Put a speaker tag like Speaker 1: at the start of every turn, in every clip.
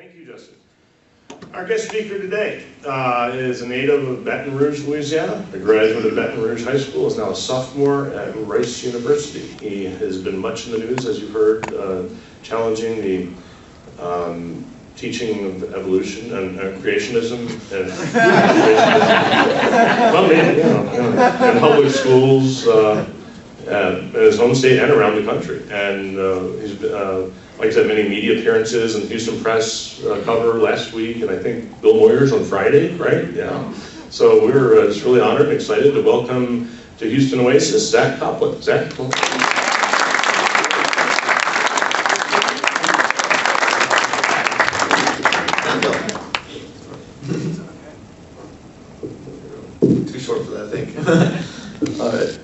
Speaker 1: Thank you, Justin. Our guest speaker today is a native of Baton Rouge, Louisiana, a graduate of Baton Rouge High School, is now a sophomore at Rice University. He has been much in the news, as you've heard, challenging the teaching of evolution and creationism and well, maybe, in public schools in his home state and around the country. And he's like I said, many media appearances and Houston Press cover last week, and I think Bill Moyers on Friday, right? Yeah. So we're just really honored and excited to welcome to Houston Oasis, Zack Kopplin. Zack.
Speaker 2: Too short for that, I think. All right.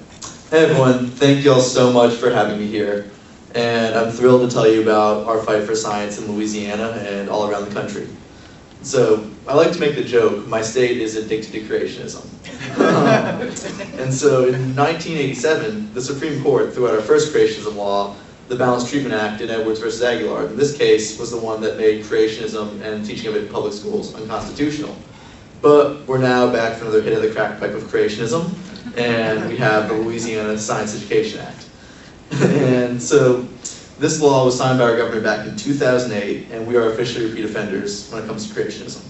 Speaker 2: Hey everyone, thank you all so much for having me here. And I'm thrilled to tell you about our fight for science in Louisiana and all around the country. So, I like to make the joke, my state is addicted to creationism. And so in 1987, the Supreme Court threw out our first creationism law, the Balanced Treatment Act in Edwards versus Aguilar. In this case was the one that made creationism and teaching of it in public schools unconstitutional. But we're now back for another hit of the crack pipe of creationism, and we have the Louisiana Science Education Act. And so this law was signed by our governor back in 2008, and we are officially repeat offenders when it comes to creationism.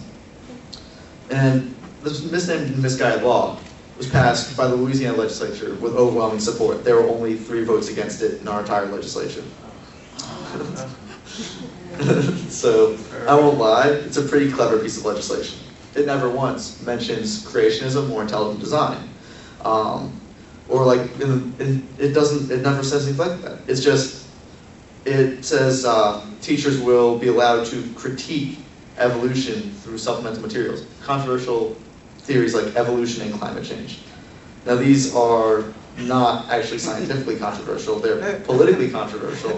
Speaker 2: And this misnamed and misguided law was passed by the Louisiana legislature with overwhelming support. There were only 3 votes against it in our entire legislature. So I won't lie, it's a pretty clever piece of legislation. It never once mentions creationism or intelligent design. Or like, it never says anything like that. It's just, it says teachers will be allowed to critique evolution through supplemental materials. Controversial theories like evolution and climate change. Now these are not actually scientifically controversial, they're politically controversial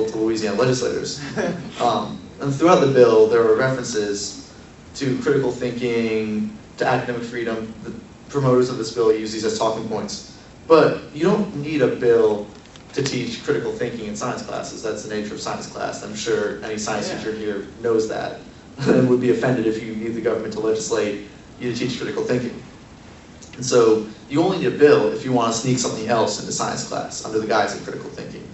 Speaker 2: to Louisiana legislators. And throughout the bill, there are references to critical thinking, to academic freedom. The promoters of this bill use these as talking points. But you don't need a bill to teach critical thinking in science classes. That's the nature of science class. I'm sure any science teacher here knows that and would be offended if you need the government to legislate you to teach critical thinking. And so you only need a bill if you want to sneak something else into science class under the guise of critical thinking.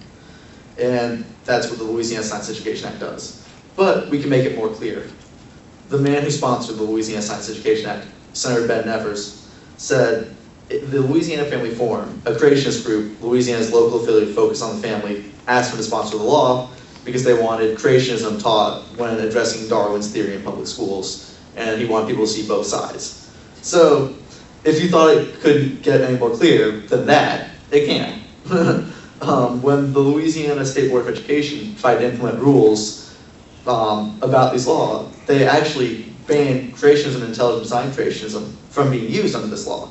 Speaker 2: And that's what the Louisiana Science Education Act does. But we can make it more clear. The man who sponsored the Louisiana Science Education Act, Senator Ben Nevers, said the Louisiana Family Forum, a creationist group, Louisiana's local affiliate focused on the family, asked him to sponsor the law because they wanted creationism taught when addressing Darwin's theory in public schools, and he wanted people to see both sides. So, if you thought it could get any more clear than that, it can. When the Louisiana State Board of Education tried to implement rules about this law, they actually banned creationism and intelligent design creationism from being used under this law.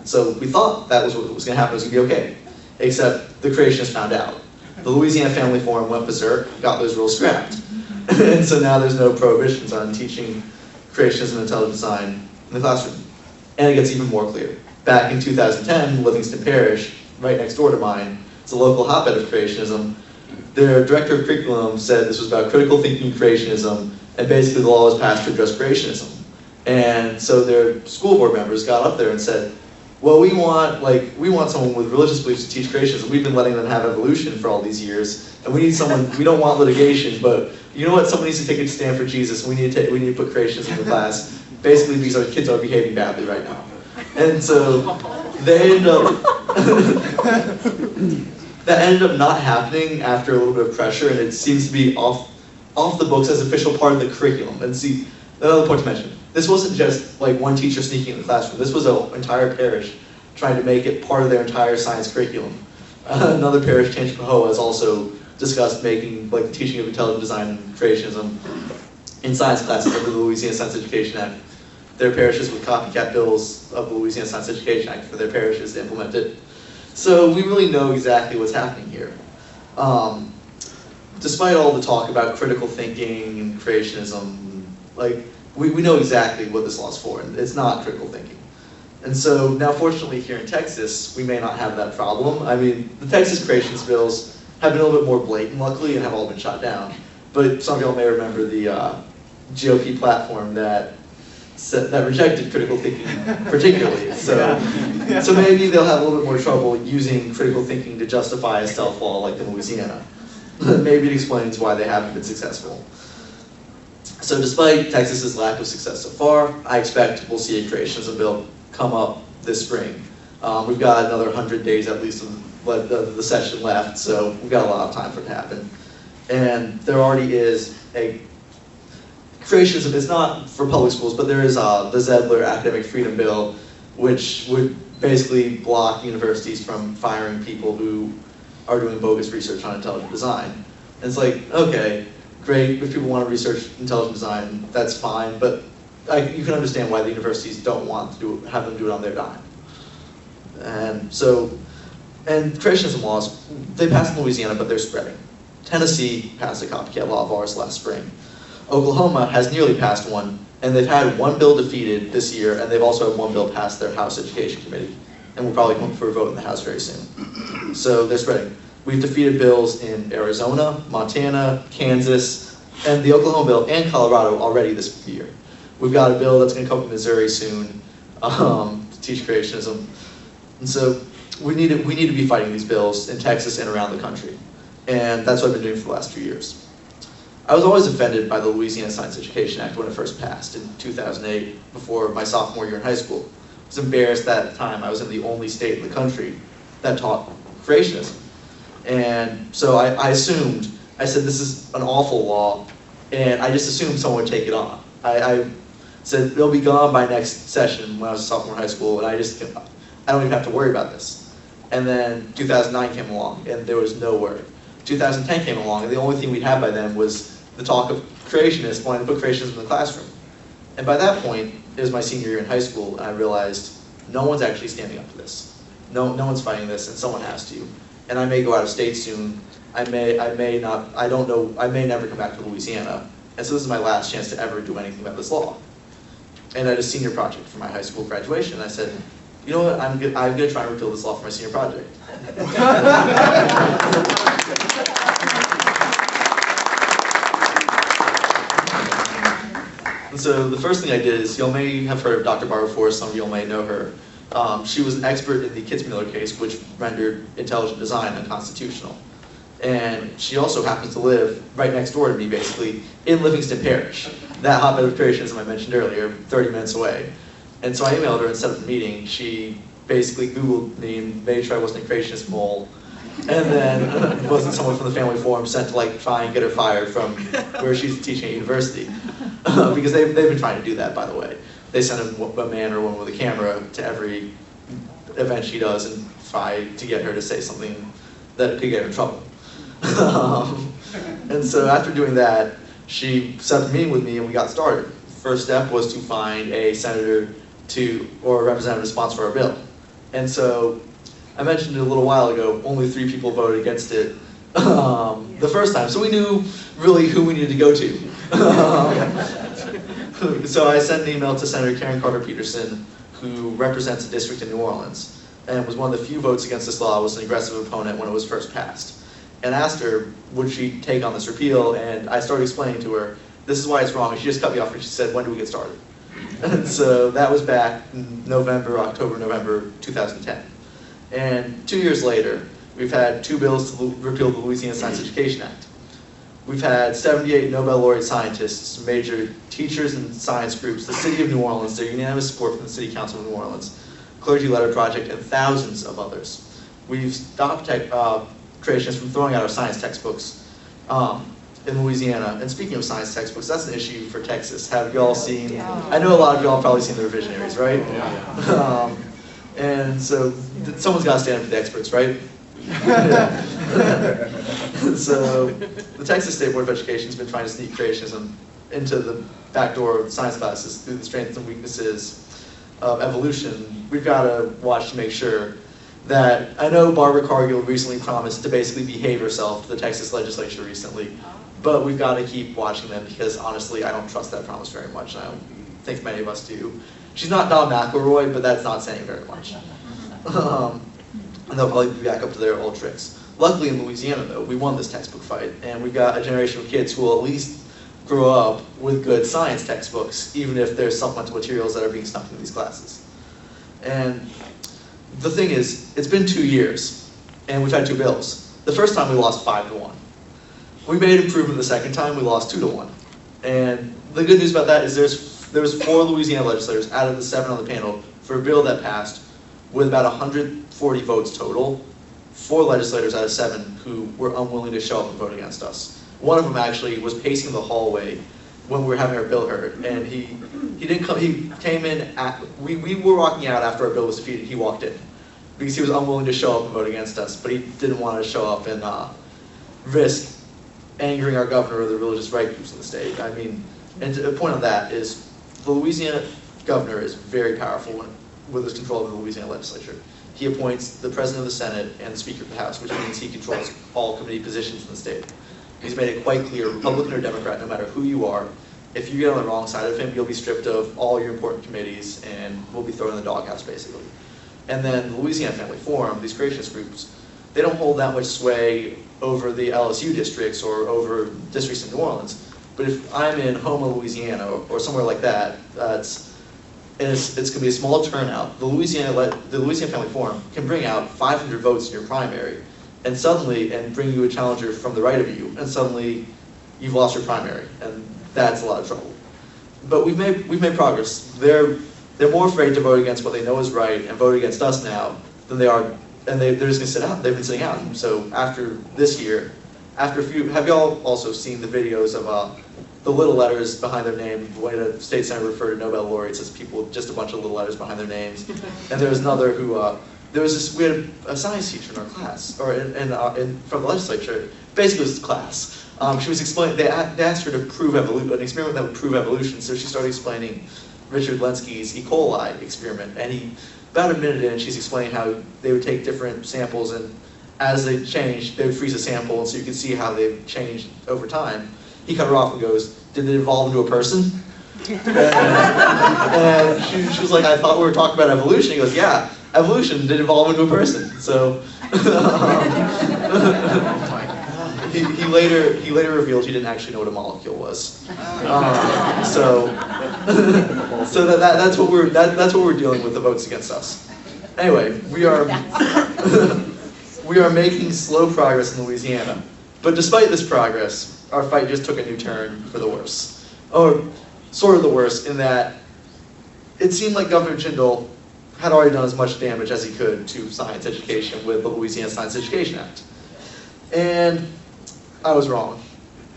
Speaker 2: So we thought that was what was going to happen, it was going to be okay. Except the creationists found out. The Louisiana Family Forum went berserk, got those rules scrapped. And so now there's no prohibitions on teaching creationism and intelligent design in the classroom. And it gets even more clear. Back in 2010, Livingston Parish, right next door to mine, it's a local hotbed of creationism. Their director of curriculum said this was about critical thinking creationism, and basically the law was passed to address creationism. And so their school board members got up there and said, well, we want someone with religious beliefs to teach creationism. We've been letting them have evolution for all these years, and we need someone, we don't want litigation, but you know what, someone needs to take a stand for Jesus, and we need to put creationism in the class. Basically, these kids are behaving badly right now. And so they end up, that ended up not happening after a little bit of pressure, and it seems to be off the books as official part of the curriculum. And see, another point to mention, this wasn't just like one teacher sneaking in the classroom. This was an entire parish trying to make it part of their entire science curriculum. Another parish, Tangipahoa, has also discussed making like the teaching of intelligent design and creationism in science classes under the Louisiana Science Education Act. Their parishes with copycat bills of the Louisiana Science Education Act for their parishes to implement it. So we really know exactly what's happening here. Despite all the talk about critical thinking and creationism, like we know exactly what this law is for, and it's not critical thinking. And so now fortunately here in Texas, we may not have that problem. I mean, the Texas creationist bills have been a little bit more blatant luckily and have all been shot down. But some of y'all may remember the GOP platform that rejected critical thinking particularly. So maybe they'll have a little bit more trouble using critical thinking to justify a stealth law like in Louisiana. Maybe it explains why they haven't been successful. So despite Texas's lack of success so far, I expect we'll see a creationism bill come up this spring. We've got another 100 days at least of the session left, so we've got a lot of time for it to happen. And there already is a creationism. It's not for public schools, but there is the Zedler Academic Freedom Bill, which would basically block universities from firing people who are doing bogus research on intelligent design. And it's like, okay, great, if people want to research intelligent design, that's fine, but you can understand why the universities don't want to have them do it on their dime. And creationism laws, they passed in Louisiana, but they're spreading. Tennessee passed a copycat law of ours last spring. Oklahoma has nearly passed one, and they've had one bill defeated this year, and they've also had one bill pass their House Education Committee, and we'll probably come for a vote in the House very soon. So they're spreading. We've defeated bills in Arizona, Montana, Kansas, and the Oklahoma bill, and Colorado already this year. We've got a bill that's going to come from Missouri soon to teach creationism. And so we need to be fighting these bills in Texas and around the country. And that's what I've been doing for the last few years. I was always offended by the Louisiana Science Education Act when it first passed in 2008, before my sophomore year in high school. I was embarrassed that at the time I was in the only state in the country that taught creationism. And so I said this is an awful law, and I just assumed someone would take it on. I said it'll be gone by next session when I was a sophomore in high school, and I don't even have to worry about this. And then 2009 came along, and there was no word. 2010 came along, and the only thing we'd had by then was the talk of creationists wanting to put creationism in the classroom. And by that point, it was my senior year in high school, and I realized no one's actually standing up for this. No one's fighting this, and someone has to. And I may go out of state soon. I may not, I don't know, I may never come back to Louisiana. And so this is my last chance to ever do anything about this law. And I had a senior project for my high school graduation, and I said, you know what, I'm gonna try and repeal this law for my senior project. And so the first thing I did is, y'all may have heard of Dr. Barbara Forrest, some of y'all may know her. She was an expert in the Kitzmiller case, which rendered intelligent design unconstitutional. And she also happens to live right next door to me, basically, in Livingston Parish. That hotbed of creationism I mentioned earlier, 30 minutes away. And so I emailed her and set up a meeting. She basically Googled me and made sure I wasn't a creationist mole. And then wasn't someone from the family forum sent to try and get her fired from where she's teaching at university. Because they've been trying to do that, by the way. They send a man or a woman with a camera to every event she does and try to get her to say something that could get her in trouble. And so after doing that, she set up a meeting with me and we got started. First step was to find a senator or a representative to sponsor our bill. And so I mentioned it a little while ago, only 3 people voted against it the first time. So we knew really who we needed to go to. So I sent an email to Senator Karen Carter-Peterson, who represents a district in New Orleans, and was one of the few votes against this law, was an aggressive opponent when it was first passed. And asked her, would she take on this repeal? And I started explaining to her, this is why it's wrong. And she just cut me off and she said, when do we get started? And so that was back in October, November 2010. And 2 years later, we've had 2 bills to repeal the Louisiana Science Education Act. We've had 78 Nobel laureate scientists, major teachers and science groups, the City of New Orleans, their unanimous support from the City Council of New Orleans, Clergy Letter Project, and thousands of others. We've stopped creationists from throwing out our science textbooks in Louisiana. And speaking of science textbooks, that's an issue for Texas. Have y'all seen, I know a lot of y'all have probably seen the revisionaries, right? Yeah. And so someone's got to stand up for the experts, right? So the Texas State Board of Education has been trying to sneak creationism into the back door of science classes through the strengths and weaknesses of evolution. We've got to watch to make sure that, I know Barbara Cargill recently promised to basically behave herself to the Texas legislature recently, but we've got to keep watching them because honestly I don't trust that promise very much, and I don't think many of us do. She's not Don McElroy, but that's not saying very much. And they'll probably be back up to their old tricks. Luckily in Louisiana though, we won this textbook fight, and we've got a generation of kids who will at least grow up with good science textbooks, even if there's supplemental materials that are being stuck into these classes. And the thing is, it's been 2 years, and we've had 2 bills. The first time we lost 5-1. We made improvement the second time, we lost 2-1. And the good news about that is there was 4 Louisiana legislators out of the 7 on the panel for a bill that passed with about 140 votes total. 4 legislators out of 7 who were unwilling to show up and vote against us. One of them actually was pacing the hallway when we were having our bill heard, and he didn't come. He came in we were walking out after our bill was defeated. He walked in because he was unwilling to show up and vote against us, but he didn't want to show up and risk angering our governor or the religious right groups in the state. I mean, and the point on that is the Louisiana governor is very powerful with his control of the Louisiana legislature. He appoints the president of the Senate and the Speaker of the House, which means he controls all committee positions in the state. He's made it quite clear, Republican or Democrat, no matter who you are, if you get on the wrong side of him, you'll be stripped of all your important committees and will be thrown in the doghouse, basically. And then the Louisiana Family Forum, these creationist groups, they don't hold that much sway over the LSU districts or over districts in New Orleans. But if I'm in Houma, Louisiana, or somewhere like that, it's going to be a small turnout. The Louisiana Family Forum can bring out 500 votes in your primary, and bring you a challenger from the right of you, and suddenly you've lost your primary, and that's a lot of trouble. But we've made progress. They're more afraid to vote against what they know is right and vote against us now than they are, and they're just going to sit out. They've been sitting out. So after this year, after a few, have y'all also seen the videos of the little letters behind their name? When a state senator referred to Nobel laureates as people with just a bunch of little letters behind their names, and there was another who. We had a science teacher in our class, or from the legislature. Basically, it was class. She was explaining. They asked her to prove an experiment that would prove evolution. So she started explaining Richard Lenski's E. coli experiment. And about a minute in, she's explaining how they would take different samples, and as they changed, they would freeze a sample, and so you could see how they've changed over time. He cut her off and goes, "Did they evolve into a person?" and she was like, "I thought we were talking about evolution." He goes, "Yeah. Evolution did evolve into a person." So he later revealed he didn't actually know what a molecule was. So that's what we're dealing with, the votes against us. Anyway, we are making slow progress in Louisiana, but despite this progress, our fight just took a new turn for the worse, or sort of the worse, in that it seemed like Governor Jindal had already done as much damage as he could to science education with the Louisiana Science Education Act. And I was wrong.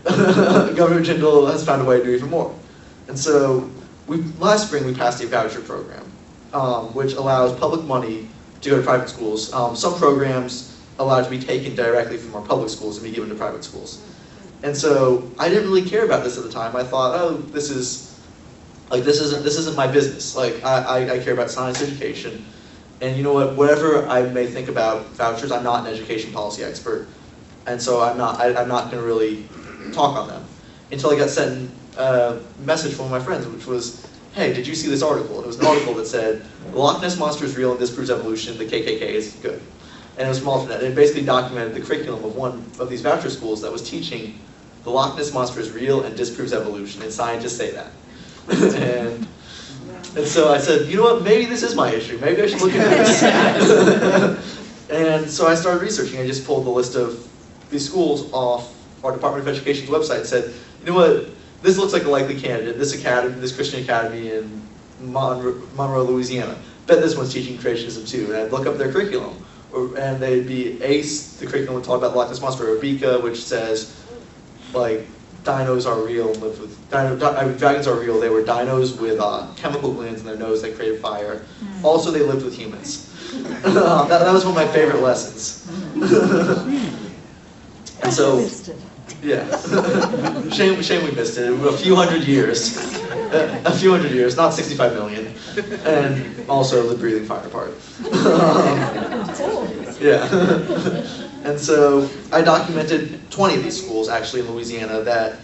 Speaker 2: Governor Jindal has found a way to do even more. And so last spring we passed a voucher program, which allows public money to go to private schools. Some programs allow it to be taken directly from our public schools and be given to private schools. And so I didn't really care about this at the time. I thought, oh, this isn't my business. Like, I care about science education, and you know what? Whatever I may think about vouchers, I'm not an education policy expert, and so I'm not going to really talk on them until I got sent a message from one of my friends, which was, "Hey, did you see this article?" And it was an article that said, "The Loch Ness Monster is real and disproves evolution. The KKK is good." And it was from Alternate. And it basically documented the curriculum of one of these voucher schools that was teaching the Loch Ness Monster is real and disproves evolution, and scientists say that. and so I said, you know what, maybe this is my issue. Maybe I should look into this. And so I started researching. I just pulled the list of these schools off our Department of Education's website and said, you know what, this looks like a likely candidate. This Christian academy in Monroe, Louisiana. Bet this one's teaching creationism too. And I'd look up their curriculum. And they'd be ACE, the curriculum would talk about the Loch Ness Monster, or BICA, which says, like, dinos are real and live with dragons are real. They were dinos with chemical glands in their nose that created fire. Also, they lived with humans. that was one of my favorite lessons. And so, yeah, shame we missed it. A few hundred years, not 65 million, and also the breathing fire part. Yeah. And so I documented 20 of these schools, actually, in Louisiana that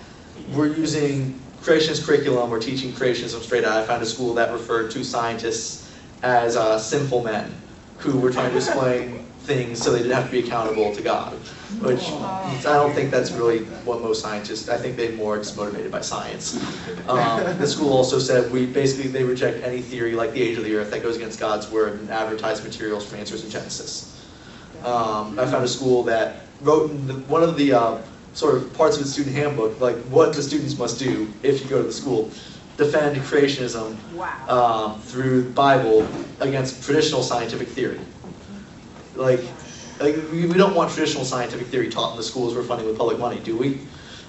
Speaker 2: were using creationist curriculum or teaching creationism straight out. I found a school that referred to scientists as sinful men who were trying to explain things so they didn't have to be accountable to God, which I don't think that's really what most scientists, I think they're more just motivated by science. The school also said they reject any theory like the age of the earth that goes against God's word and advertise materials from answers in Genesis. I found a school that wrote in one of the sort of parts of its student handbook, like what the students must do if you go to the school, defend creationism through the Bible against traditional scientific theory. Like we don't want traditional scientific theory taught in the schools we're funding with public money, do we?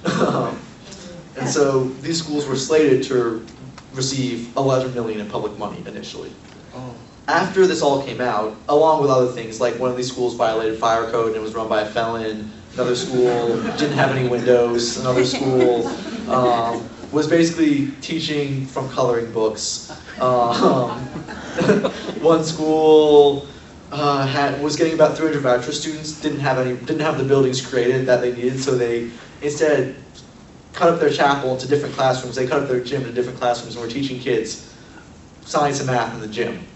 Speaker 2: And so these schools were slated to receive 11 million in public money initially. After this all came out, along with other things, like one of these schools violated fire code and it was run by a felon, another school didn't have any windows, another school was basically teaching from coloring books. One school was getting about 300 voucher students, didn't have the buildings created that they needed, so they instead cut up their chapel into different classrooms. They cut up their gym into different classrooms and were teaching kids science and math in the gym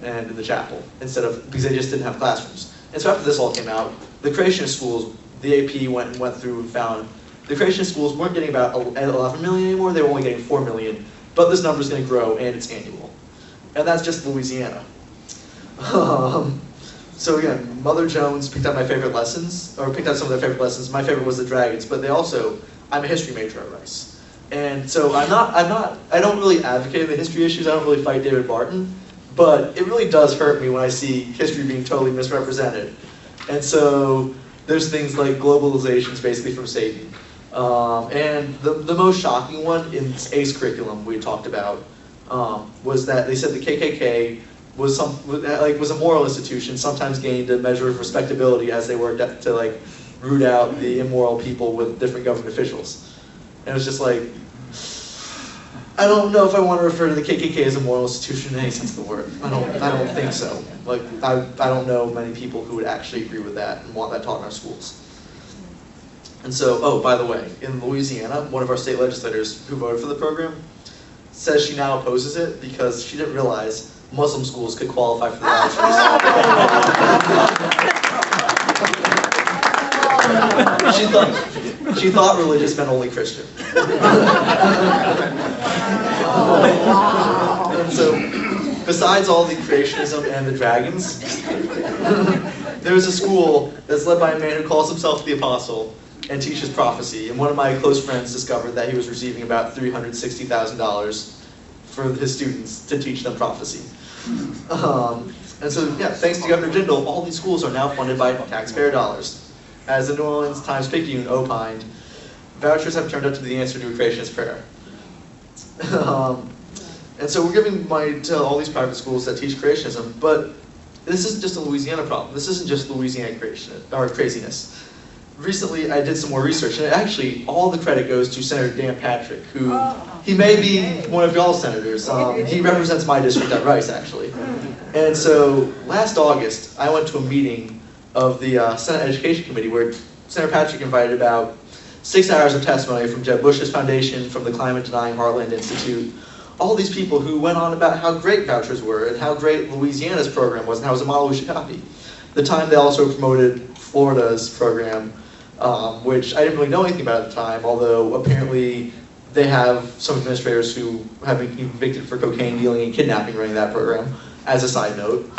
Speaker 2: and in the chapel because they just didn't have classrooms. And so after this all came out, the creationist schools, the AP went through and found the creationist schools weren't getting about 11 million anymore. They were only getting 4 million, but this number is going to grow and it's annual, and that's just Louisiana. So again, Mother Jones picked out my favorite lessons, or picked out some of their favorite lessons. My favorite was the dragons, but I'm a history major at Rice. And so I don't really advocate the history issues, I don't really fight David Barton, but it really does hurt me when I see history being totally misrepresented. And so there's things like globalization is basically from Satan. And the most shocking one in ACE curriculum we talked about was that they said the KKK was a moral institution, sometimes gained a measure of respectability as they worked to root out the immoral people with different government officials. And it was just like, I don't know if I want to refer to the KKK as a moral institution in any sense of the word. I don't think so. I don't know many people who would actually agree with that and want that taught in our schools. And so, oh, by the way, in Louisiana, one of our state legislators who voted for the program says she now opposes it because she didn't realize Muslim schools could qualify for the vouchers. She thought religious meant only Christian. And so, besides all the creationism and the dragons, there's a school that's led by a man who calls himself the Apostle and teaches prophecy. And one of my close friends discovered that he was receiving about $360,000 for his students to teach them prophecy. And so, yeah, thanks to Governor Jindal, all these schools are now funded by taxpayer dollars. As the New Orleans Times-Picayune opined, vouchers have turned out to be the answer to a creationist prayer. And so we're giving money to all these private schools that teach creationism, but this isn't just a Louisiana problem. This isn't just Louisiana craziness. Recently, I did some more research, and actually, all the credit goes to Senator Dan Patrick, who, he may be one of y'all senators. He represents my district at Rice, actually. And so, last August, I went to a meeting of the Senate Education Committee where Senator Patrick invited about 6 hours of testimony from Jeb Bush's foundation, from the Climate Denying Heartland Institute, all these people who went on about how great vouchers were and how great Louisiana's program was and how it was a model we should copy. The time they also promoted Florida's program, which I didn't really know anything about at the time, although apparently they have some administrators who have been convicted for cocaine dealing and kidnapping running that program, as a side note.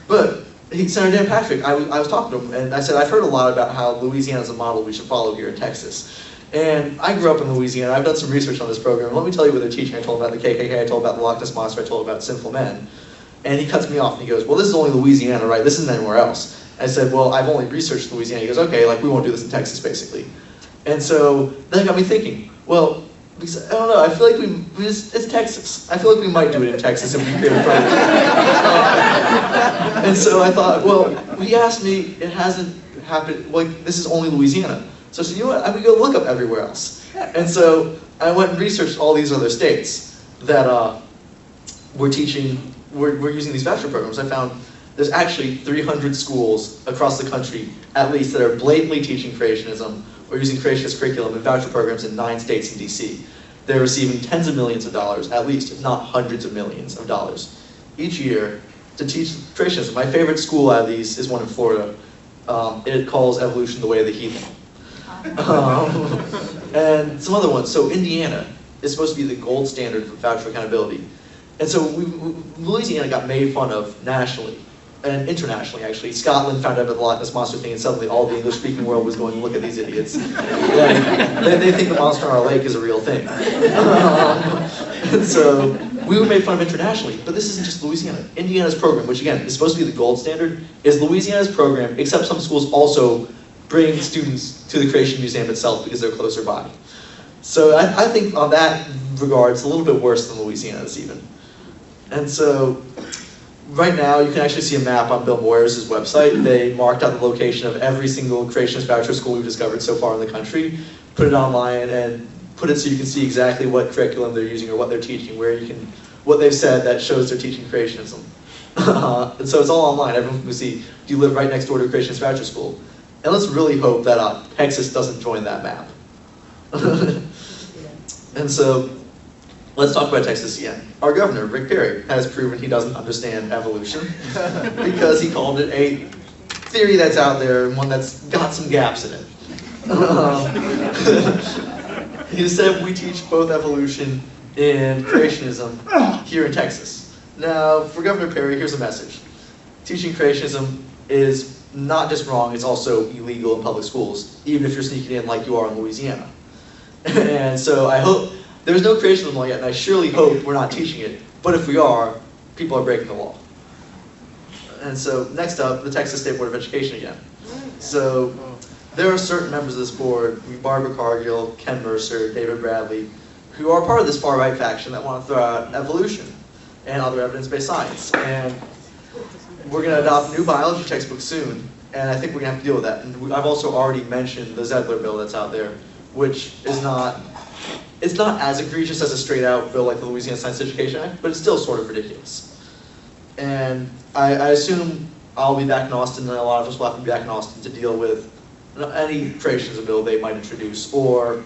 Speaker 2: But Senator Dan Patrick, I was talking to him, and I said, I've heard a lot about how Louisiana is a model we should follow here in Texas. And I grew up in Louisiana. I've done some research on this program. Let me tell you what they're teaching. I told about the KKK, I told about the Loch Ness Monster, I told about Sinful Men. And he cuts me off and he goes, well, this is only Louisiana, right? This isn't anywhere else. I said, well, I've only researched Louisiana. He goes, okay, we won't do this in Texas, basically. And so that got me thinking, well, because, I don't know, I feel like it's Texas. I feel like we might do it in Texas if we create a program. And so I thought, well, he asked me, it hasn't happened, this is only Louisiana. So I said, you know what, I'm gonna go look up everywhere else. And so I went and researched all these other states that were using these voucher programs. I found there's actually 300 schools across the country, at least, that are blatantly teaching creationism or using creationist curriculum and voucher programs in 9 states in DC. They're receiving tens of millions of dollars, at least, if not hundreds of millions of dollars, each year to teach creationism. My favorite school out of these is one in Florida. It calls evolution the way of the heathen. And some other ones. So Indiana is supposed to be the gold standard for voucher accountability. And so Louisiana got made fun of nationally and internationally, actually. Scotland found out about the Loch Ness Monster thing, and suddenly all the English-speaking world was going, look at these idiots. They think the monster on our lake is a real thing. And so we were made fun of internationally, but this isn't just Louisiana. Indiana's program, which again is supposed to be the gold standard, is Louisiana's program, except some schools also bring students to the Creation Museum itself because they're closer by. So I think on that regard, it's a little bit worse than Louisiana's even. And so right now, you can actually see a map on Bill Moyers' website. They marked out the location of every single creationist voucher school we've discovered so far in the country, put it online, and put it so you can see exactly what curriculum they're using or what they're teaching, what they've said that shows they're teaching creationism. And so it's all online. Everyone can see, do you live right next door to a creationist voucher school? And let's really hope that Texas doesn't join that map. And so, let's talk about Texas again. Our governor, Rick Perry, has proven he doesn't understand evolution because he called it a theory that's out there and one that's got some gaps in it. He said we teach both evolution and creationism here in Texas. Now, for Governor Perry, here's a message. Teaching creationism is not just wrong, it's also illegal in public schools, even if you're sneaking in like you are in Louisiana. And so I hope, there's no creationism law yet, and I surely hope we're not teaching it, but if we are, people are breaking the law. And so next up, the Texas State Board of Education again. So there are certain members of this board, Barbara Cargill, Ken Mercer, David Bradley, who are part of this far-right faction that want to throw out evolution and other evidence-based science. And we're going to adopt new biology textbooks soon, and I think we're going to have to deal with that. And I've also already mentioned the Zettler bill that's out there, which is not, it's not as egregious as a straight-out bill like the Louisiana Science Education Act, but it's still sort of ridiculous. And I assume I'll be back in Austin, and a lot of us will have to be back in Austin to deal with any creationism bill they might introduce, or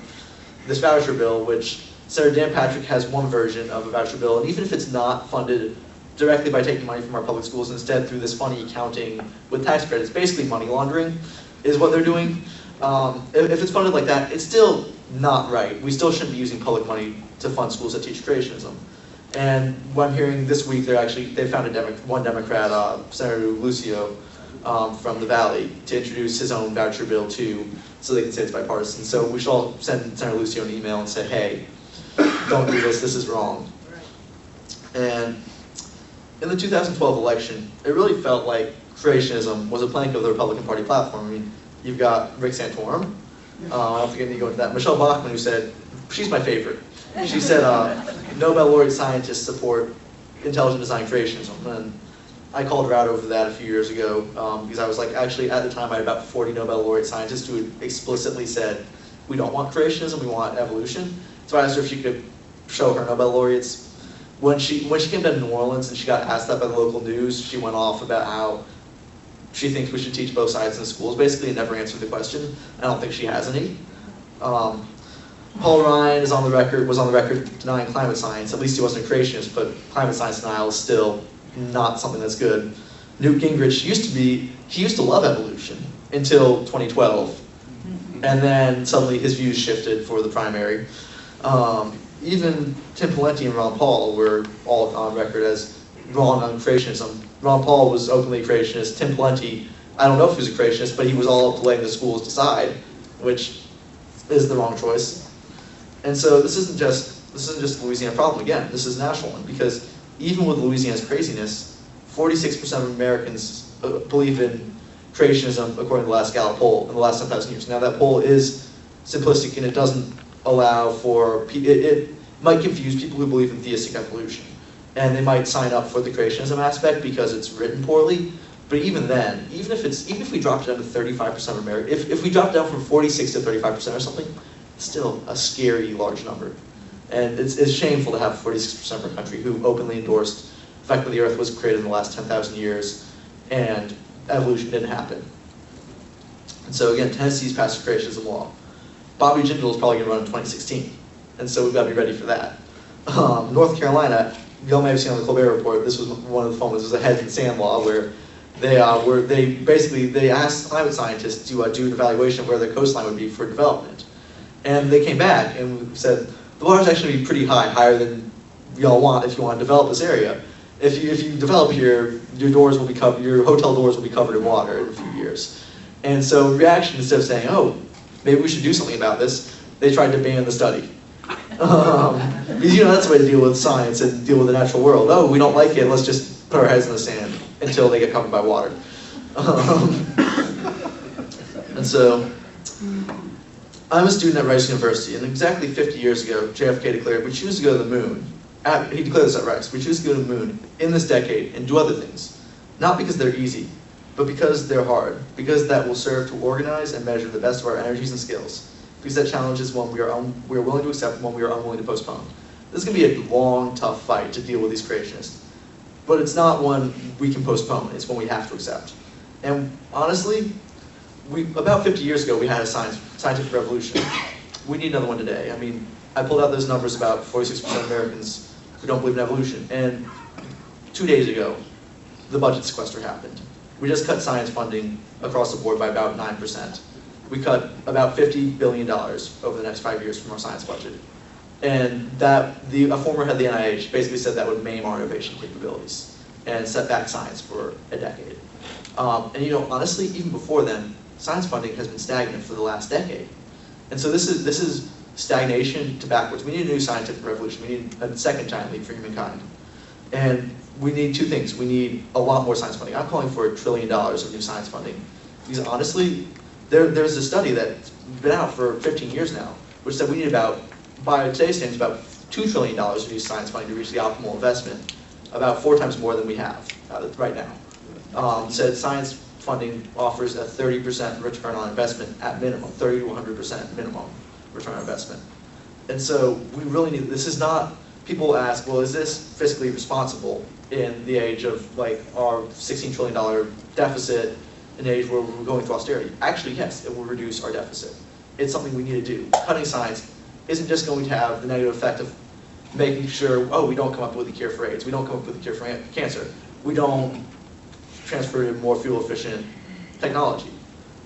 Speaker 2: this voucher bill, which Senator Dan Patrick has one version of a voucher bill, and even if it's not funded directly by taking money from our public schools, instead through this funny accounting with tax credits, basically money laundering is what they're doing. If it's funded like that, it's still not right. We still shouldn't be using public money to fund schools that teach creationism. And what I'm hearing this week, they found one Democrat, Senator Lucio, from the Valley, to introduce his own voucher bill too, so they can say it's bipartisan. So we should all send Senator Lucio an email and say, hey, don't do this is wrong. And in the 2012 election, it really felt like creationism was a plank of the Republican Party platform. I mean, you've got Rick Santorum, I don't think I need to go into that, Michelle Bachmann, who said, she's my favorite. She said Nobel laureate scientists support intelligent design creationism. And I called her out over that a few years ago because I was like, actually at the time I had about 40 Nobel laureate scientists who had explicitly said, we don't want creationism, we want evolution. So I asked her if she could show her Nobel laureates. When she came to New Orleans and she got asked that by the local news, she went off about how she thinks we should teach both sides in schools, basically, and never answered the question. I don't think she has any. Paul Ryan was on the record denying climate science. At least he wasn't a creationist, but climate science denial is still not something that's good. Newt Gingrich used to love evolution until 2012. And then suddenly his views shifted for the primary. Even Tim Pawlenty and Ron Paul were all on record as wrong on creationism. Ron Paul was openly a creationist. Tim Pawlenty, I don't know if he was a creationist, but he was all up to letting the schools decide, which is the wrong choice. And so this isn't just a Louisiana problem again. This is a national one, because even with Louisiana's craziness, 46% of Americans believe in creationism according to the last Gallup poll in the last 10,000 years. Now that poll is simplistic and it doesn't allow for, it might confuse people who believe in theistic evolution. And they might sign up for the creationism aspect because it's written poorly. But even then, even if we dropped it down to 35% of America, if we dropped down from 46 to 35% or something, it's still a scary large number. And it's shameful to have 46% of our country who openly endorsed the fact that the earth was created in the last 10,000 years and evolution didn't happen. And so again, Tennessee's passed a creationism law. Bobby Jindal is probably going to run in 2016. And so we've got to be ready for that. North Carolina y'all may have seen on the Colbert Report, this was one of the fun ones, it was a head in the sand law, where they asked climate scientists to do an evaluation of where their coastline would be for development. And they came back and said, the water's actually going to be pretty high, higher than y'all want if you want to develop this area. If you develop here, your hotel doors will be covered in water in a few years. And so reaction, instead of saying, oh, maybe we should do something about this, they tried to ban the study. Because that's the way to deal with science and deal with the natural world. Oh, we don't like it, let's just put our heads in the sand until they get covered by water. And so, I'm a student at Rice University, and exactly 50 years ago, JFK declared, we choose to go to the moon. He declared this at Rice. We choose to go to the moon in this decade and do other things. Not because they're easy, but because they're hard. Because that will serve to organize and measure the best of our energies and skills. Because that challenge is one we are willing to accept and one we are unwilling to postpone. This is going to be a long, tough fight to deal with these creationists. But it's not one we can postpone. It's one we have to accept. And honestly, about 50 years ago, we had a scientific revolution. We need another one today. I mean, I pulled out those numbers about 46% of Americans who don't believe in evolution. And 2 days ago, the budget sequester happened. We just cut science funding across the board by about 9%. We cut about $50 billion over the next 5 years from our science budget. And a former head of the NIH basically said that would maim our innovation capabilities and set back science for a decade. And honestly, even before then, science funding has been stagnant for the last decade. And so this is stagnation to backwards. We need a new scientific revolution. We need a second giant leap for humankind. And we need two things. We need a lot more science funding. I'm calling for $1 trillion of new science funding. Because honestly, there's a study that's been out for 15 years now, which said we need by today's standards, about $2 trillion of new science funding to reach the optimal investment, about 4 times more than we have right now. Said science funding offers a 30% return on investment at minimum, 30 to 100% minimum return on investment. And so we really need, this is not, people ask, well, is this fiscally responsible in the age of our $16 trillion deficit, in an age where we're going through austerity? Actually, yes, it will reduce our deficit. It's something we need to do. Cutting science isn't just going to have the negative effect of making sure, we don't come up with a cure for AIDS, we don't come up with a cure for cancer, we don't transfer to more fuel-efficient technology.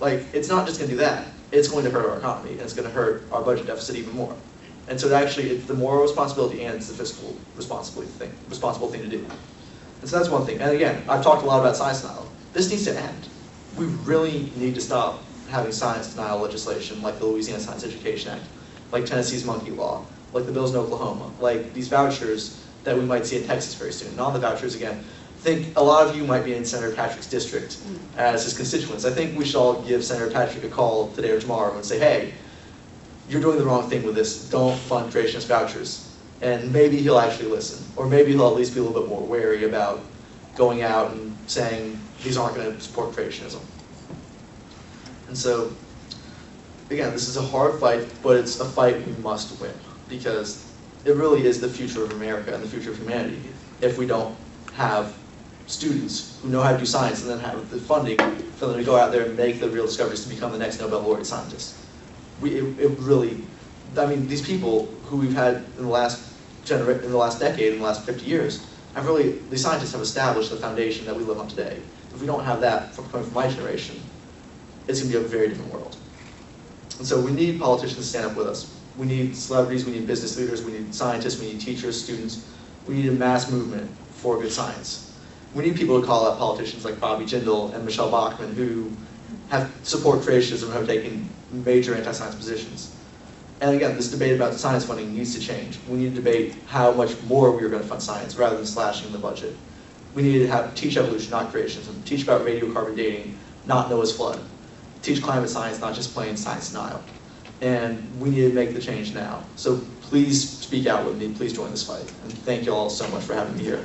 Speaker 2: It's not just going to do that. It's going to hurt our economy, and it's going to hurt our budget deficit even more. And so it's the moral responsibility and it's the fiscal responsible thing to do. And so that's one thing. And again, I've talked a lot about science denial. This needs to end. We really need to stop having science denial legislation like the Louisiana Science Education Act, like Tennessee's monkey law, like the bills in Oklahoma, like these vouchers that we might see in Texas very soon. Non-the-vouchers, again, I think a lot of you might be in Senator Patrick's district as his constituents. I think we should all give Senator Patrick a call today or tomorrow and say, hey, you're doing the wrong thing with this. Don't fund creationist vouchers. And maybe he'll actually listen. Or maybe he'll at least be a little bit more wary about going out and saying these aren't going to support creationism. And so, again, this is a hard fight, but it's a fight we must win. Because it really is the future of America and the future of humanity if we don't have students who know how to do science and then have the funding for them to go out there and make the real discoveries to become the next Nobel laureate scientists. These people who we've had in the last decade, in the last 50 years, these scientists have established the foundation that we live on today. If we don't have that coming from my generation, it's going to be a very different world. And so we need politicians to stand up with us. We need celebrities, we need business leaders, we need scientists, we need teachers, students. We need a mass movement for good science. We need people to call out politicians like Bobby Jindal and Michelle Bachmann who support creationism and have taken major anti-science positions. And again, this debate about science funding needs to change. We need to debate how much more we are going to fund science rather than slashing the budget. We need to teach evolution, not creationism. Teach about radiocarbon dating, not Noah's flood. Teach climate science, not just plain science denial. And we need to make the change now. So please speak out with me. Please join this fight. And thank you all so much for having me here.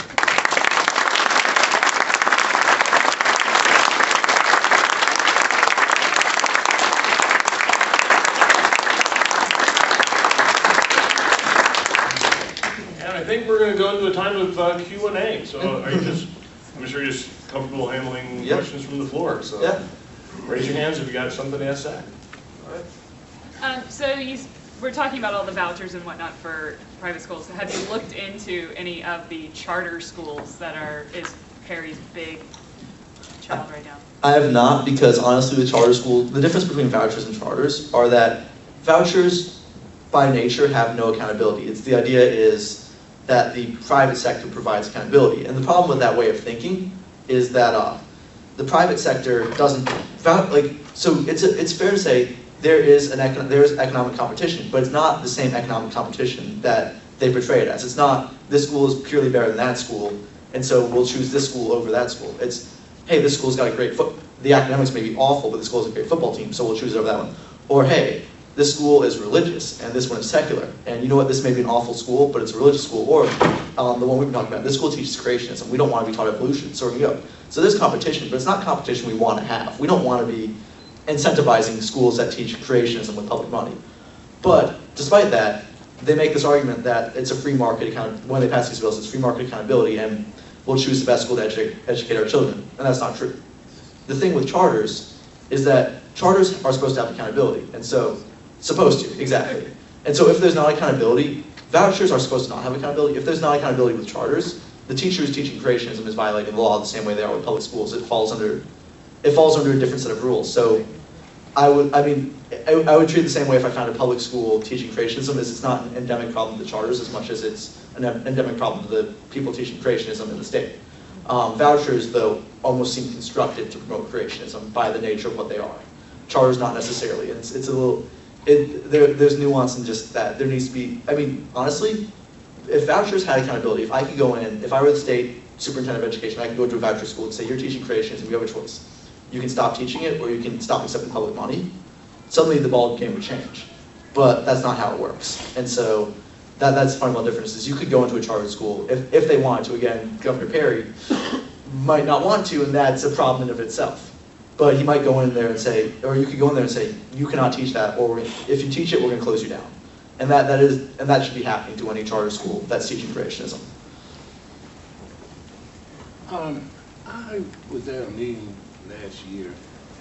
Speaker 1: I think we're going to go into a time of Q&A. So I'm sure you're just comfortable handling questions from the floor. So raise your hands if you got something to ask Zack. All right.
Speaker 3: So you we're talking about all the vouchers and whatnot for private schools. Have you looked into any of the charter schools that is Perry's big child right now?
Speaker 2: I have not, because honestly, the charter school, the difference between vouchers and charters are that vouchers by nature have no accountability. It's the idea is that the private sector provides accountability. And the problem with that way of thinking is that the private sector doesn't, so it's fair to say there is economic competition, but it's not the same economic competition that they portray it as. It's not, this school is purely better than that school, and so we'll choose this school over that school. It's, hey, this school's got a great the academics may be awful, but the school has a great football team, so we'll choose over that one. Or hey, this school is religious, and this one is secular. And you know what, this may be an awful school, but it's a religious school. Or the one we've been talking about, this school teaches creationism. We don't want to be taught evolution, so we go. So there's competition, but it's not competition we want to have. We don't want to be incentivizing schools that teach creationism with public money. But despite that, they make this argument that it's a free market when they pass these bills, it's free market accountability, and we'll choose the best school to educate our children. And that's not true. The thing with charters is that charters are supposed to have accountability, and so, supposed to, exactly. And so if there's not accountability, vouchers are supposed to not have accountability. If there's not accountability with charters, the teacher who's teaching creationism is violating the law the same way they are with public schools. It falls under a different set of rules. So I would treat it the same way if I found a public school teaching creationism, as it's not an endemic problem to the charters as much as it's an endemic problem to the people teaching creationism in the state. Vouchers, though, almost seem constructed to promote creationism by the nature of what they are. Charters, not necessarily. It's a little, there's nuance in just that. There needs to be, honestly, if vouchers had accountability, if I could go in, if I were the state superintendent of education, I could go to a voucher school and say, you're teaching creationism, you have a choice. You can stop teaching it, or you can stop accepting public money. Suddenly the ball game would change. But that's not how it works. And so that's the fundamental difference, is you could go into a charter school if they wanted to. Again, Governor Perry might not want to, and that's a problem in of itself. But he might go in there and say, or you could go in there and say, you cannot teach that, or if you teach it, we're going to close you down. And that should be happening to any charter school that's teaching creationism.
Speaker 4: I was at a meeting last year,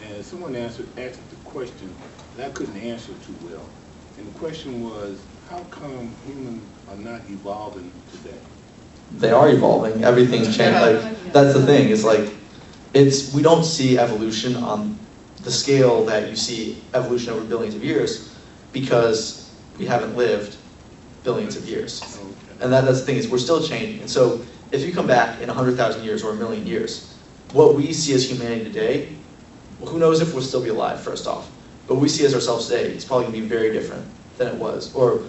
Speaker 4: and someone asked the question that I couldn't answer too well. And the question was, how come humans are not evolving today?
Speaker 2: They are evolving. Everything's changed. That's the thing. We don't see evolution on the scale that you see evolution over billions of years, because we haven't lived billions of years.
Speaker 4: Okay.
Speaker 2: And that's the thing, is we're still changing. And so if you come back in 100,000 years or a million years, what we see as humanity today, well, who knows if we'll still be alive, first off. But what we see as ourselves today, it's probably going to be very different than it was, or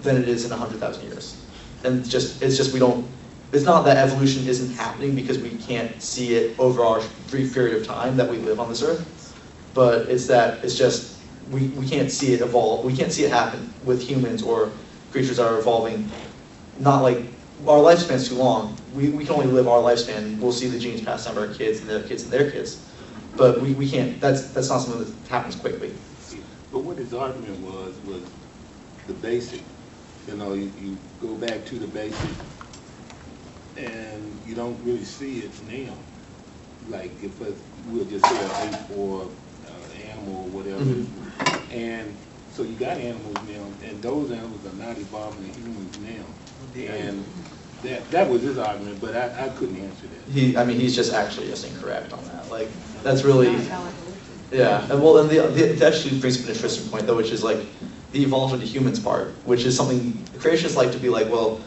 Speaker 2: than it is in 100,000 years. And it's not that evolution isn't happening because we can't see it over our brief period of time that we live on this earth, but it's just, we can't see it evolve, we can't see it happen with humans or creatures that are evolving. Not like, our lifespan's too long. We can only live our lifespan. We'll see the genes passed down to our kids and their kids and their kids. But we can't, that's not something that happens quickly.
Speaker 4: But what his argument was the basic. You go back to the basic, and you don't really see it now. Like if we'll just say an ape or animal or whatever. Mm-hmm. And so you got animals now, and those animals are not evolving to humans now. And that was his argument, but I couldn't answer that.
Speaker 2: He's just incorrect on that. Like, that's really, yeah. And well, and it actually brings up an interesting point though, which is like the evolved into humans part, which is something creationists like to be like, well,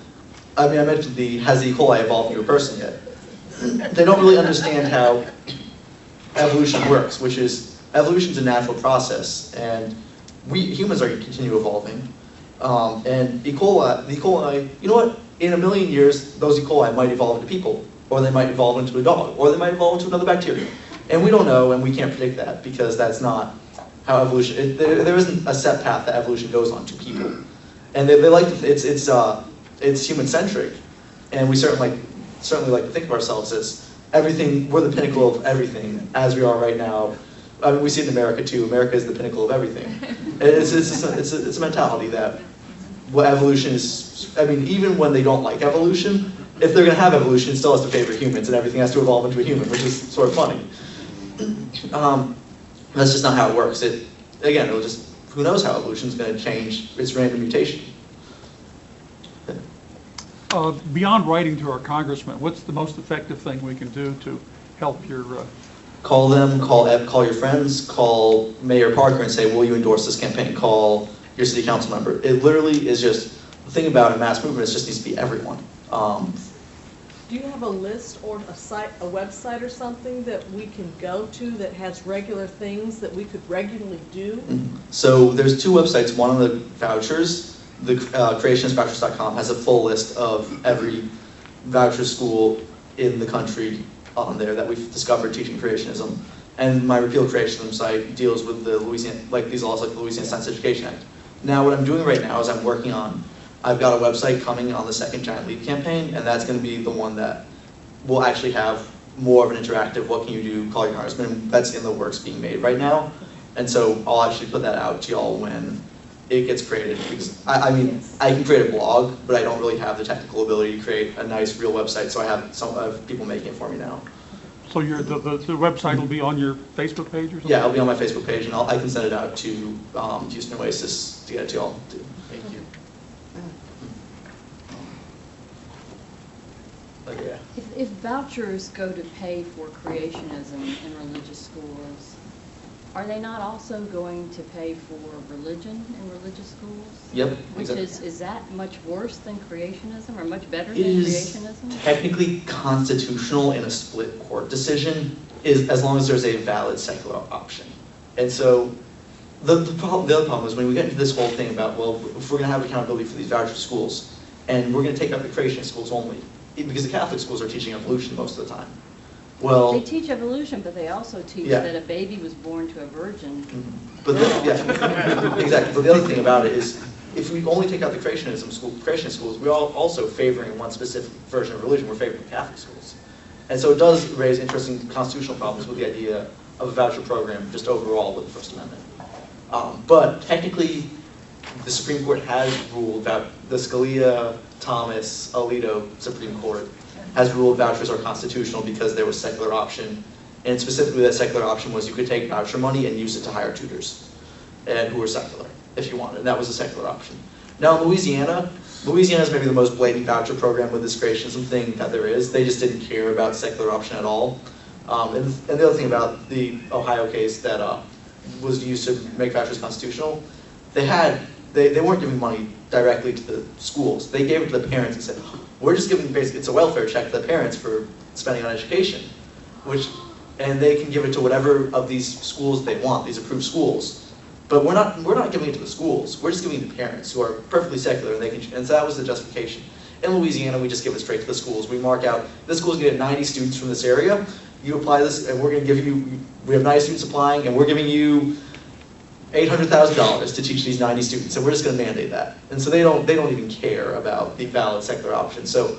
Speaker 2: I mentioned has the E. coli evolved into a person yet? They don't really understand how evolution works, which is, evolution's a natural process, and we humans are going to continue evolving. And the E. coli, you know what? In a million years, those E. coli might evolve into people, or they might evolve into a dog, or they might evolve into another bacteria. And we don't know, and we can't predict that, because that's not how evolution, there isn't a set path that evolution goes on to people. And they like to, it's human-centric, and we certainly like to think of ourselves as everything, we're the pinnacle of everything, as we are right now. We see it in America too. America is the pinnacle of everything. It's a mentality that evolution is, even when they don't like evolution, if they're going to have evolution, it still has to favor humans, and everything has to evolve into a human, which is sort of funny. That's just not how it works. It'll just, who knows how evolution is going to change its random mutation.
Speaker 5: Beyond writing to our congressman, what's the most effective thing we can do to help your?
Speaker 2: Call them, call your friends, call Mayor Parker and say, will you endorse this campaign? Call your city council member. It literally is just, the thing about a mass movement is just needs to be everyone.
Speaker 6: Do you have a list or a site, a website or something that we can go to that has regular things that we could regularly do?
Speaker 2: So there's two websites, one on the vouchers, the creationistvouchers.com has a full list of every voucher school in the country on there that we've discovered teaching creationism. And my Repeal Creationism site deals with the Louisiana, like these laws like the Louisiana Science Education Act. Now what I'm doing right now is I'm working on, I've got a website coming on the second Giant Leap campaign, and that's going to be the one that will actually have more of an interactive, what can you do, call your congressman, that's in the works being made right now. And so I'll actually put that out to y'all when it gets created, because I mean, I can create a blog, but I don't really have the technical ability to create a nice real website, so I have some people making it for me now.
Speaker 5: So the website will be on your Facebook page or something?
Speaker 2: Yeah, it'll be on my Facebook page, and I can send it out to Houston Oasis to get it to y'all too.
Speaker 7: Thank you.
Speaker 2: But yeah.
Speaker 8: If vouchers go to pay for creationism in religious schools, are they not also going to pay for religion in religious schools?
Speaker 2: Yep.
Speaker 8: Which
Speaker 2: exactly.
Speaker 8: is that much worse than creationism or much better
Speaker 2: It
Speaker 8: than
Speaker 2: is
Speaker 8: creationism?
Speaker 2: technically constitutional in a split court decision, is as long as there's a valid secular option. And so the other problem is when we get into this whole thing about, well, if we're going to have accountability for these voucher schools, and we're going to take up the creationist schools only, because the Catholic schools are teaching evolution most of the time. Well,
Speaker 8: They teach evolution, but they also teach
Speaker 2: Yeah.
Speaker 8: that a baby was born to a virgin.
Speaker 2: but yeah, exactly. But the other thing about it is, if we only take out the creationist schools, we're all also favoring one specific version of religion. We're favoring Catholic schools, and so it does raise interesting constitutional problems with the idea of a voucher program just overall with the First Amendment. But technically, the Supreme Court has ruled that the Scalia, Thomas, Alito Supreme Court has ruled vouchers are constitutional because there was secular option, and specifically that secular option was you could take voucher money and use it to hire tutors, and who were secular if you wanted, and that was a secular option. Now in Louisiana is maybe the most blatant voucher program with this creationism thing that there is. They just didn't care about secular option at all. And the other thing about the Ohio case that was used to make vouchers constitutional, they weren't giving money directly to the schools. They gave it to the parents and said, we're just giving, basically, it's a welfare check to the parents for spending on education, and they can give it to whatever of these schools they want, these approved schools. But we're not giving it to the schools. We're just giving it to parents who are perfectly secular, and so that was the justification. In Louisiana, we just give it straight to the schools. We mark out, this school's gonna get 90 students from this area. You apply this, and we're gonna give you, we have 90 students applying, and we're giving you $800,000 to teach these 90 students, and we're just going to mandate that. And so they don't even care about the valid secular option. So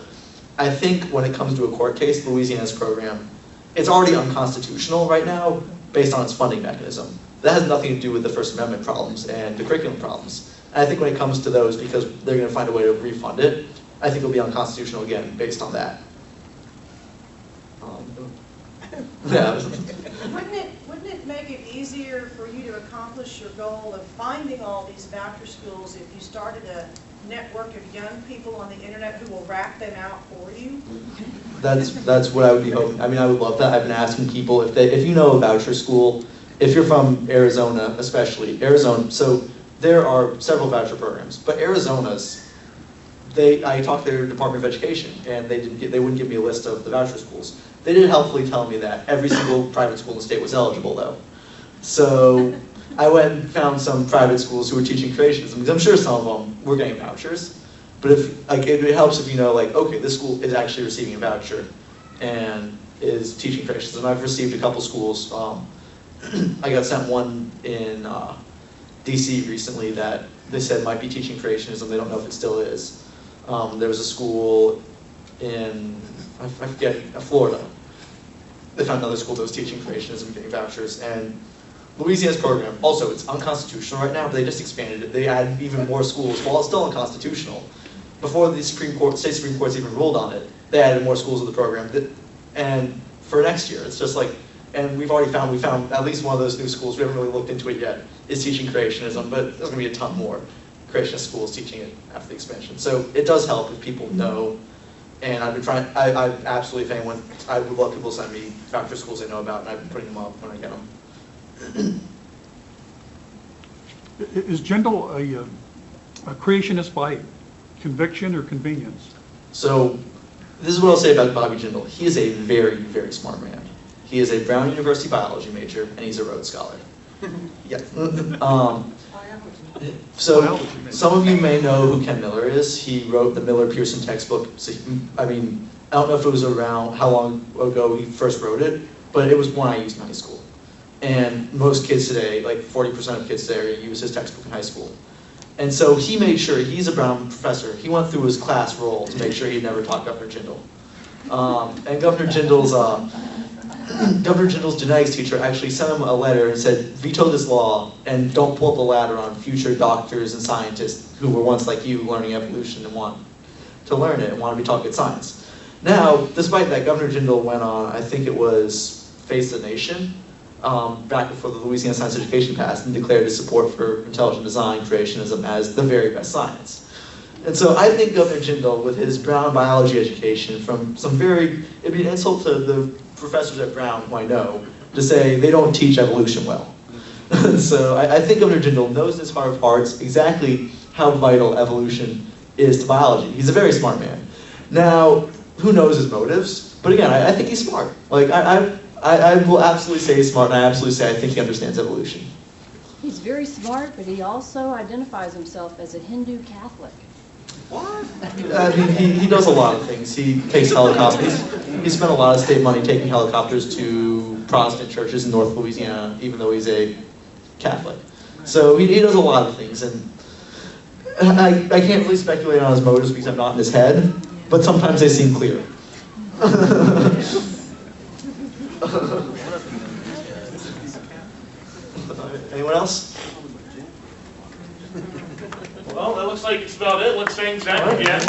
Speaker 2: I think when it comes to a court case, Louisiana's program, it's already unconstitutional right now based on its funding mechanism. That has nothing to do with the First Amendment problems and the curriculum problems. And I think when it comes to those, because they're going to find a way to refund it, I think it'll be unconstitutional again based on that. Yeah.
Speaker 7: Wouldn't it make it easier for you to accomplish your goal of finding all these voucher schools if you started a network of young people on the internet who will rap them out for you?
Speaker 2: That's what I would be hoping. I mean, I would love that. I've been asking people if you know a voucher school, if you're from Arizona, especially Arizona. So there are several voucher programs, but Arizona's, I talked to their Department of Education, and they wouldn't give me a list of the voucher schools. They did helpfully tell me that every single private school in the state was eligible, though. So I went and found some private schools who were teaching creationism, because I'm sure some of them were getting vouchers. But it helps if you know, like, okay, this school is actually receiving a voucher and is teaching creationism. I've received a couple schools. I got sent one in DC recently that they said might be teaching creationism. They don't know if it still is. There was a school in, I forget, Florida. They found another school that was teaching creationism, getting vouchers, and Louisiana's program, also it's unconstitutional right now, but they just expanded it. They added even more schools while it's still unconstitutional. Before the state Supreme Court's even ruled on it, they added more schools to the program. And for next year, it's just like, and we found at least one of those new schools. We haven't really looked into it yet. is teaching creationism, but there's going to be a ton more creationist schools teaching it after the expansion. So it does help if people know. And I've been trying, I absolutely, if anyone, I would love people to send me factor schools they know about, and I've been putting them up when I get them.
Speaker 5: Is Jindal a creationist by conviction or convenience?
Speaker 2: So this is what I'll say about Bobby Jindal. He is a very, very smart man. He is a Brown University biology major, and he's a Rhodes Scholar. Yeah. So some of you may know who Ken Miller is. He wrote the Miller-Pearson textbook. So I mean, I don't know if it was around how long ago he first wrote it, but it was one I used in high school. And most kids today, like 40% of kids today, use his textbook in high school. And so he made sure, he's a Brown professor, he went through his class roll to make sure he'd never taught Governor Jindal. And Governor Jindal's genetics teacher actually sent him a letter and said, veto this law and don't pull up the ladder on future doctors and scientists who were once like you learning evolution and want to learn it and want to be taught good science. Now, despite that, Governor Jindal went on, I think it was Face the Nation, back before the Louisiana Science Education passed, and declared his support for intelligent design creationism as the very best science. And so I think Governor Jindal, with his Brown biology education from some very, it'd be an insult to the professors at Brown who I know, to say they don't teach evolution well. So I think Governor Jindal knows in his heart of hearts exactly how vital evolution is to biology. He's a very smart man. Now, who knows his motives? But again, I think he's smart. Like, I will absolutely say he's smart, and I absolutely say I think he understands evolution.
Speaker 8: He's very smart, but he also identifies himself as a Hindu Catholic.
Speaker 2: What? I mean, he does a lot of things. He takes helicopters. He spent a lot of state money taking helicopters to Protestant churches in North Louisiana, even though he's a Catholic. So he does a lot of things, and I can't really speculate on his motives because I'm not in his head, but sometimes they seem clear. Anyone else?
Speaker 1: Well, that looks like it's about it. Let's thank Zack again.